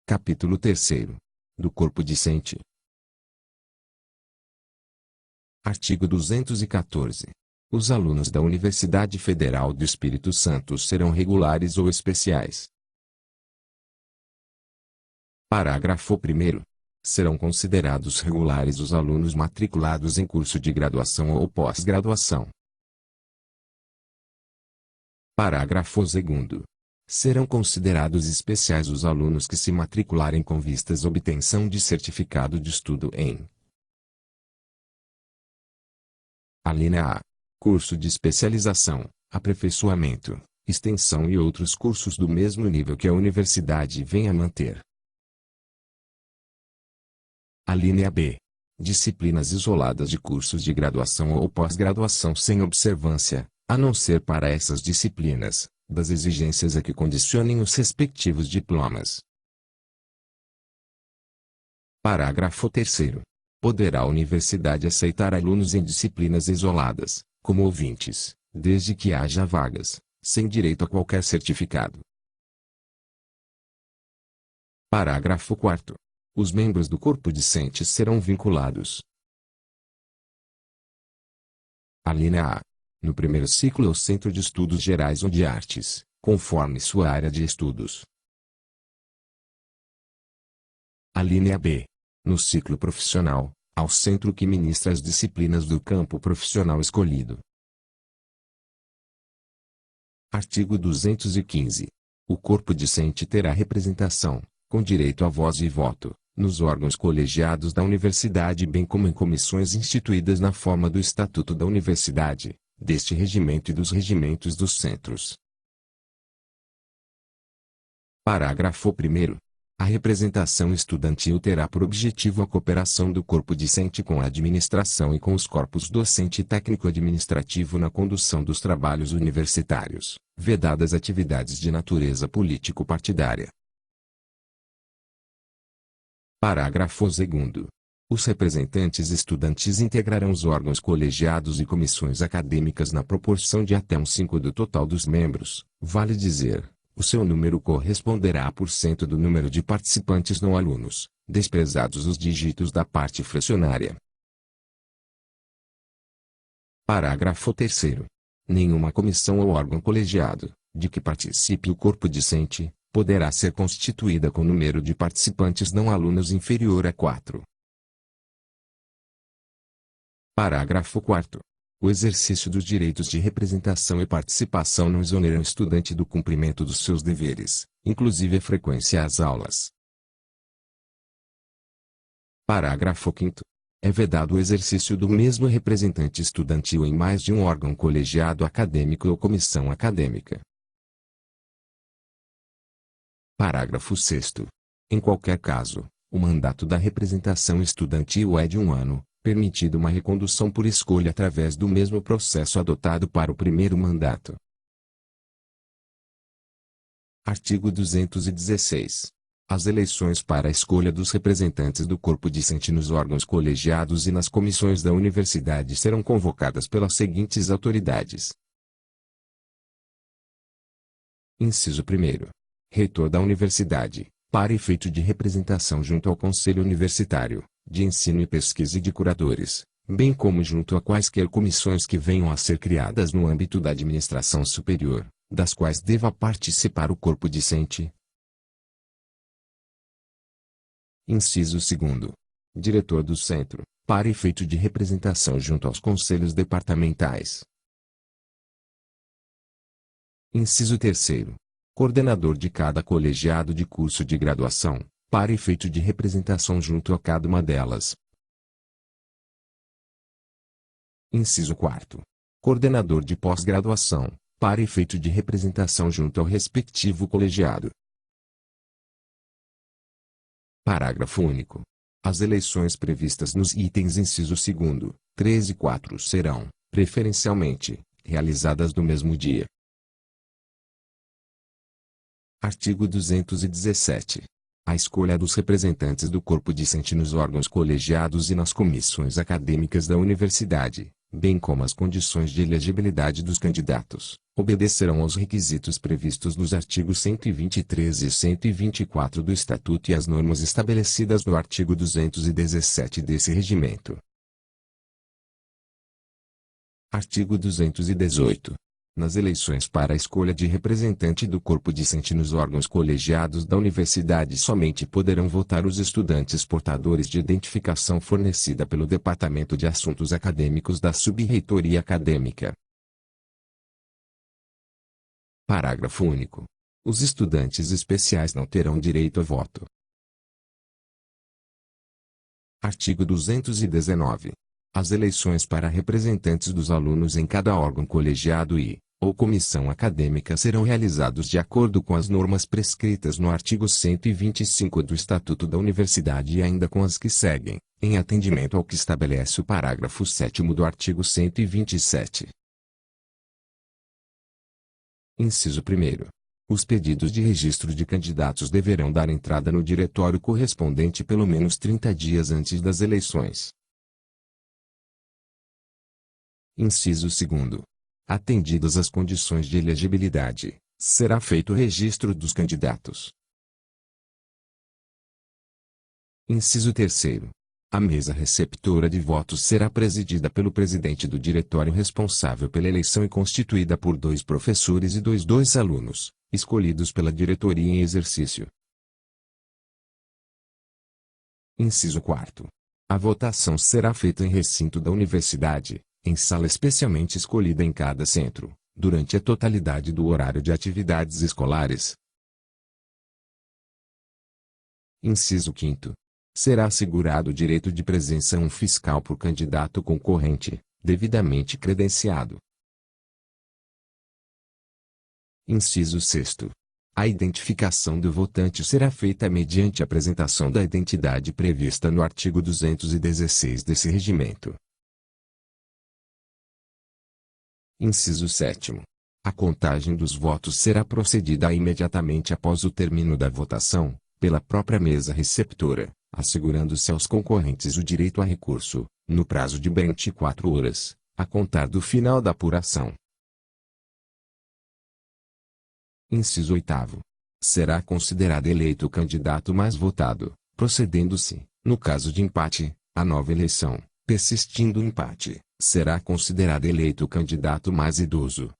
Capítulo 3º. Do corpo discente. Artigo 214. Os alunos da Universidade Federal do Espírito Santo serão regulares ou especiais. Parágrafo 1º. Serão considerados regulares os alunos matriculados em curso de graduação ou pós-graduação. Parágrafo 2º. Serão considerados especiais os alunos que se matricularem com vistas à obtenção de certificado de estudo em: alínea A. Curso de especialização, aperfeiçoamento, extensão e outros cursos do mesmo nível que a universidade venha a manter. Alínea B. Disciplinas isoladas de cursos de graduação ou pós-graduação sem observância, a não ser para essas disciplinas, das exigências a que condicionem os respectivos diplomas. Parágrafo 3º. Poderá a universidade aceitar alunos em disciplinas isoladas, como ouvintes, desde que haja vagas, sem direito a qualquer certificado. Parágrafo 4º. Os membros do corpo discente serão vinculados: alínea A. No primeiro ciclo ao Centro de Estudos Gerais ou de Artes, conforme sua área de estudos. Alínea B. No ciclo profissional, ao centro que ministra as disciplinas do campo profissional escolhido. Artigo 215. O corpo discente terá representação, com direito a voz e voto, nos órgãos colegiados da universidade bem como em comissões instituídas na forma do Estatuto da Universidade, deste regimento e dos regimentos dos centros. Parágrafo 1º. A representação estudantil terá por objetivo a cooperação do corpo discente com a administração e com os corpos docente e técnico-administrativo na condução dos trabalhos universitários, vedadas atividades de natureza político-partidária. Parágrafo 2º. Os representantes estudantis integrarão os órgãos colegiados e comissões acadêmicas na proporção de até 1/5 do total dos membros, vale dizer, o seu número corresponderá a % do número de participantes não alunos, desprezados os dígitos da parte fracionária. Parágrafo 3º. Nenhuma comissão ou órgão colegiado, de que participe o corpo discente, poderá ser constituída com número de participantes não alunos inferior a 4. Parágrafo 4º. O exercício dos direitos de representação e participação não exonera o estudante do cumprimento dos seus deveres, inclusive a frequência às aulas. Parágrafo 5º. É vedado o exercício do mesmo representante estudantil em mais de um órgão colegiado acadêmico ou comissão acadêmica. Parágrafo 6º. Em qualquer caso, o mandato da representação estudantil é de 1 ano, permitido uma recondução por escolha através do mesmo processo adotado para o primeiro mandato. Artigo 216. As eleições para a escolha dos representantes do corpo discente nos órgãos colegiados e nas comissões da universidade serão convocadas pelas seguintes autoridades. Inciso 1º. Reitor da universidade, para efeito de representação junto ao Conselho Universitário, de Ensino e Pesquisa e de Curadores, bem como junto a quaisquer comissões que venham a ser criadas no âmbito da administração superior, das quais deva participar o corpo discente. Inciso 2º. Diretor do Centro, para efeito de representação junto aos conselhos departamentais. Inciso 3º. Coordenador de cada colegiado de curso de graduação, para efeito de representação junto a cada uma delas. Inciso 4º. Coordenador de pós-graduação, para efeito de representação junto ao respectivo colegiado. Parágrafo único. As eleições previstas nos itens inciso 2º, 3 e 4 serão, preferencialmente, realizadas no mesmo dia. Artigo 217. A escolha dos representantes do corpo discente nos órgãos colegiados e nas comissões acadêmicas da universidade, bem como as condições de elegibilidade dos candidatos, obedecerão aos requisitos previstos nos artigos 123 e 124 do Estatuto e às normas estabelecidas no artigo 217 desse regimento. Artigo 218. Nas eleições para a escolha de representante do corpo discente nos órgãos colegiados da universidade somente poderão votar os estudantes portadores de identificação fornecida pelo Departamento de Assuntos Acadêmicos da Sub-Reitoria Acadêmica. Parágrafo único. Os estudantes especiais não terão direito a voto. Artigo 219. As eleições para representantes dos alunos em cada órgão colegiado ou comissão acadêmica serão realizados de acordo com as normas prescritas no artigo 125 do Estatuto da Universidade e ainda com as que seguem, em atendimento ao que estabelece o parágrafo 7º do artigo 127. Inciso 1º. Os pedidos de registro de candidatos deverão dar entrada no diretório correspondente pelo menos 30 dias antes das eleições. Inciso 2º. Atendidas as condições de elegibilidade, será feito o registro dos candidatos. Inciso 3º. A mesa receptora de votos será presidida pelo presidente do diretório responsável pela eleição e constituída por 2 professores e dois alunos, escolhidos pela diretoria em exercício. Inciso 4º. A votação será feita em recinto da universidade, em sala especialmente escolhida em cada centro, durante a totalidade do horário de atividades escolares. Inciso 5º. Será assegurado o direito de presença a um fiscal por candidato concorrente, devidamente credenciado. Inciso 6º. A identificação do votante será feita mediante a apresentação da identidade prevista no artigo 216 desse regimento. Inciso 7º. A contagem dos votos será procedida imediatamente após o término da votação, pela própria mesa receptora, assegurando-se aos concorrentes o direito a recurso, no prazo de 24 horas, a contar do final da apuração. Inciso 8º. Será considerado eleito o candidato mais votado, procedendo-se, no caso de empate, a nova eleição. Persistindo o empate, será considerado eleito o candidato mais idoso.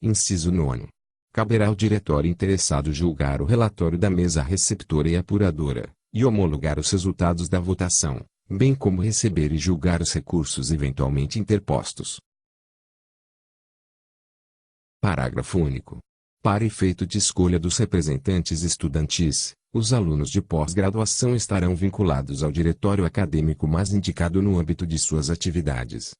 Inciso 9. Caberá ao diretório interessado julgar o relatório da mesa receptora e apuradora, e homologar os resultados da votação, bem como receber e julgar os recursos eventualmente interpostos. Parágrafo único. Para efeito de escolha dos representantes estudantis, os alunos de pós-graduação estarão vinculados ao diretório acadêmico mais indicado no âmbito de suas atividades.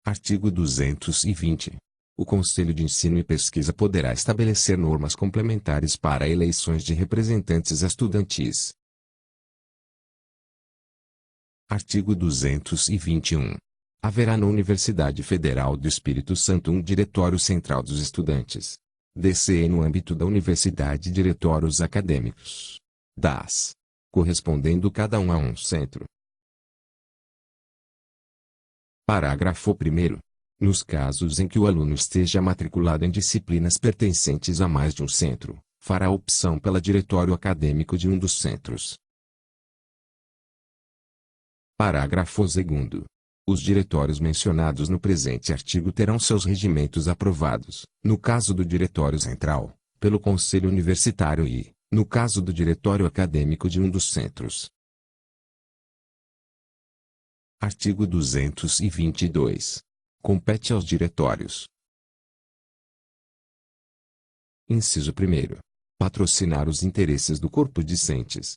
Artigo 220. O Conselho de Ensino e Pesquisa poderá estabelecer normas complementares para eleições de representantes estudantis. Artigo 221. Haverá na Universidade Federal do Espírito Santo um Diretório Central dos Estudantes. DCE no âmbito da Universidade Diretórios Acadêmicos. DAS. Correspondendo cada um a um centro. Parágrafo 1º. Nos casos em que o aluno esteja matriculado em disciplinas pertencentes a mais de um centro, fará opção pela diretório acadêmico de um dos centros. Parágrafo 2º. Os diretórios mencionados no presente artigo terão seus regimentos aprovados, no caso do Diretório Central, pelo Conselho Universitário e, no caso do Diretório Acadêmico de um dos centros. Artigo 222. Compete aos diretórios. Inciso 1º. Patrocinar os interesses do corpo discentes.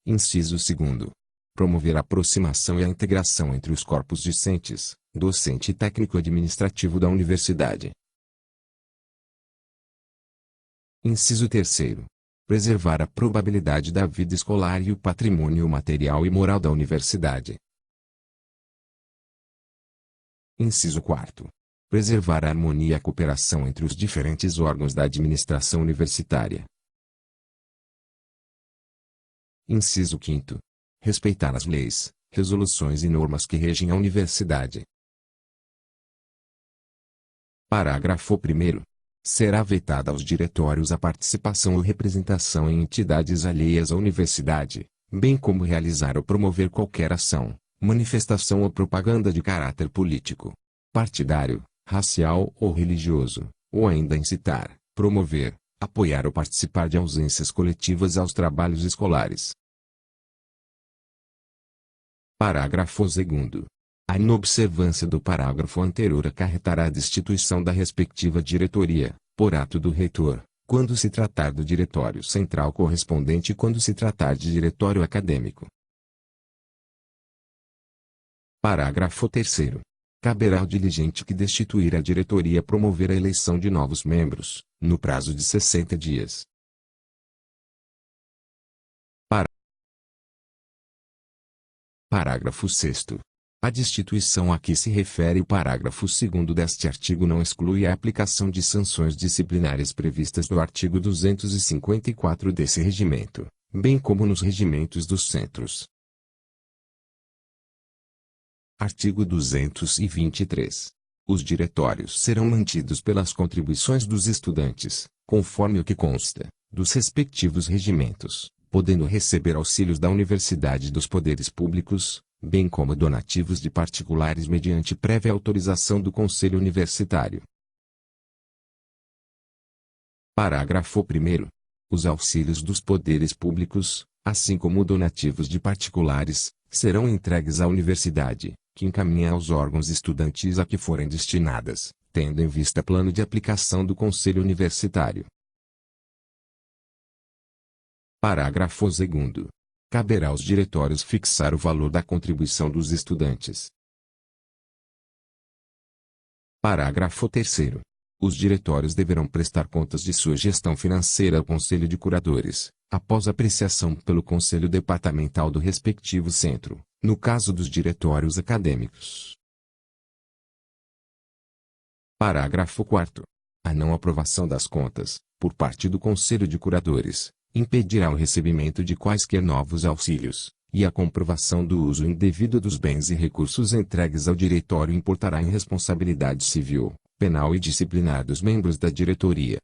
Inciso 2º. Promover a aproximação e a integração entre os corpos discentes, docente e técnico-administrativo da universidade. Inciso 3º. Preservar a probabilidade da vida escolar e o patrimônio material e moral da universidade. Inciso 4º. Preservar a harmonia e a cooperação entre os diferentes órgãos da administração universitária. Inciso 5º. Respeitar as leis, resoluções e normas que regem a universidade. Parágrafo 1º. Será vetada aos diretórios a participação ou representação em entidades alheias à universidade, bem como realizar ou promover qualquer ação, manifestação ou propaganda de caráter político, partidário, racial ou religioso, ou ainda incitar, promover, apoiar ou participar de ausências coletivas aos trabalhos escolares. Parágrafo 2º. A inobservância do parágrafo anterior acarretará a destituição da respectiva diretoria, por ato do reitor, quando se tratar do diretório central correspondente e quando se tratar de diretório acadêmico. Parágrafo 3º. Caberá ao diligente que destituir a diretoria promover a eleição de novos membros, no prazo de 60 dias. Parágrafo 6º. A destituição a que se refere o parágrafo 2º deste artigo não exclui a aplicação de sanções disciplinares previstas no artigo 254 desse regimento, bem como nos regimentos dos centros. Artigo 223. Os diretórios serão mantidos pelas contribuições dos estudantes, conforme o que consta, dos respectivos regimentos, podendo receber auxílios da universidade e dos poderes públicos, bem como donativos de particulares mediante prévia autorização do Conselho Universitário. Parágrafo 1º. Os auxílios dos poderes públicos, assim como donativos de particulares, serão entregues à universidade, que encaminha aos órgãos estudantis a que forem destinadas, tendo em vista plano de aplicação do Conselho Universitário. Parágrafo 2º. Caberá aos diretórios fixar o valor da contribuição dos estudantes. Parágrafo 3º. Os diretórios deverão prestar contas de sua gestão financeira ao Conselho de Curadores, após apreciação pelo Conselho Departamental do respectivo centro, no caso dos diretórios acadêmicos. Parágrafo 4º. A não aprovação das contas, por parte do Conselho de Curadores, impedirá o recebimento de quaisquer novos auxílios, e a comprovação do uso indevido dos bens e recursos entregues ao diretório importará em responsabilidade civil, penal e disciplinar dos membros da diretoria.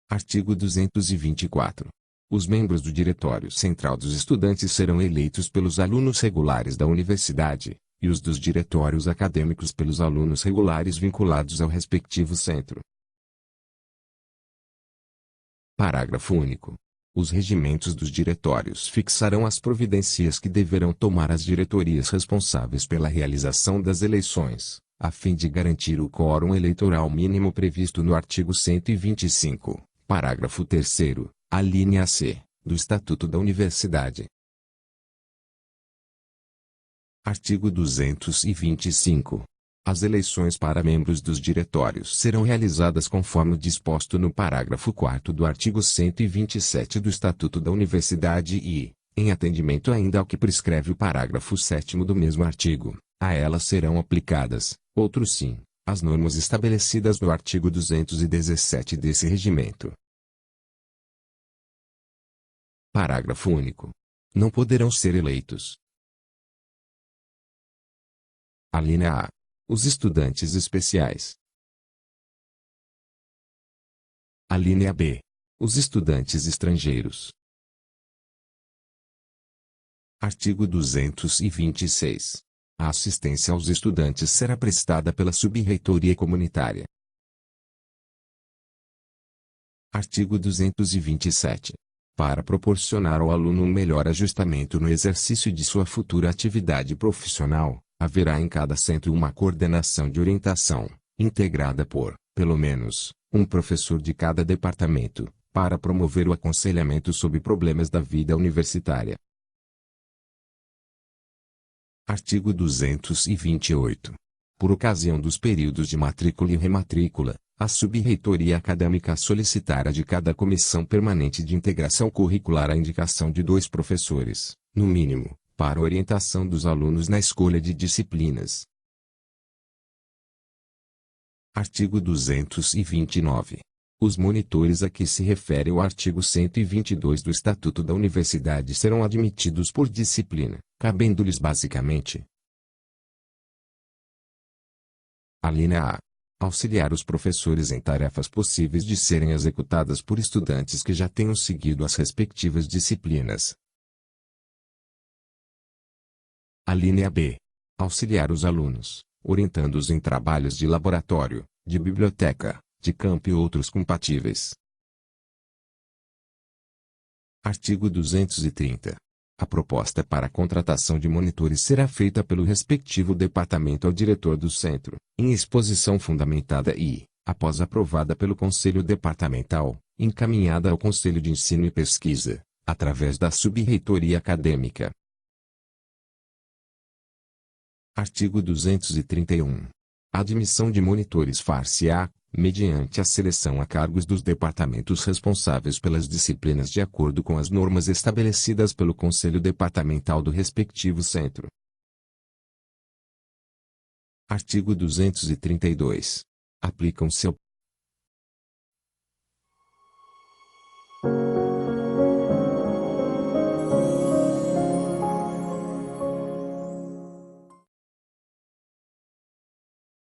Artigo 224. Os membros do Diretório Central dos Estudantes serão eleitos pelos alunos regulares da universidade, e os dos diretórios acadêmicos pelos alunos regulares vinculados ao respectivo centro. Parágrafo único. Os regimentos dos diretórios fixarão as providências que deverão tomar as diretorias responsáveis pela realização das eleições, a fim de garantir o quórum eleitoral mínimo previsto no artigo 125, parágrafo 3º, alínea C, do Estatuto da Universidade. Artigo 225. As eleições para membros dos diretórios serão realizadas conforme o disposto no parágrafo 4º do artigo 127 do Estatuto da Universidade e, em atendimento ainda ao que prescreve o parágrafo 7º do mesmo artigo, a elas serão aplicadas, outro sim, as normas estabelecidas no artigo 217 desse regimento. Parágrafo único. Não poderão ser eleitos. Alínea A. Os estudantes especiais. Alínea B. Os estudantes estrangeiros. Artigo 226. A assistência aos estudantes será prestada pela Sub-Reitoria Comunitária. Artigo 227. Para proporcionar ao aluno um melhor ajustamento no exercício de sua futura atividade profissional, haverá em cada centro uma coordenação de orientação, integrada por, pelo menos, um professor de cada departamento, para promover o aconselhamento sobre problemas da vida universitária. Artigo 228. Por ocasião dos períodos de matrícula e rematrícula, a Sub-Reitoria Acadêmica solicitará de cada comissão permanente de integração curricular a indicação de 2 professores, no mínimo, para orientação dos alunos na escolha de disciplinas. Artigo 229. Os monitores a que se refere o artigo 122 do Estatuto da Universidade serão admitidos por disciplina, cabendo-lhes basicamente: a linha A. Auxiliar os professores em tarefas possíveis de serem executadas por estudantes que já tenham seguido as respectivas disciplinas. A linha B. Auxiliar os alunos, orientando-os em trabalhos de laboratório, de biblioteca, de campo e outros compatíveis. Artigo 230. A proposta para a contratação de monitores será feita pelo respectivo departamento ao diretor do centro, em exposição fundamentada e, após aprovada pelo Conselho Departamental, encaminhada ao Conselho de Ensino e Pesquisa, através da Sub-Reitoria Acadêmica. Artigo 231. A admissão de monitores far-se-á, mediante a seleção a cargos dos departamentos responsáveis pelas disciplinas de acordo com as normas estabelecidas pelo Conselho Departamental do respectivo centro. Artigo 232. Aplicam-se ao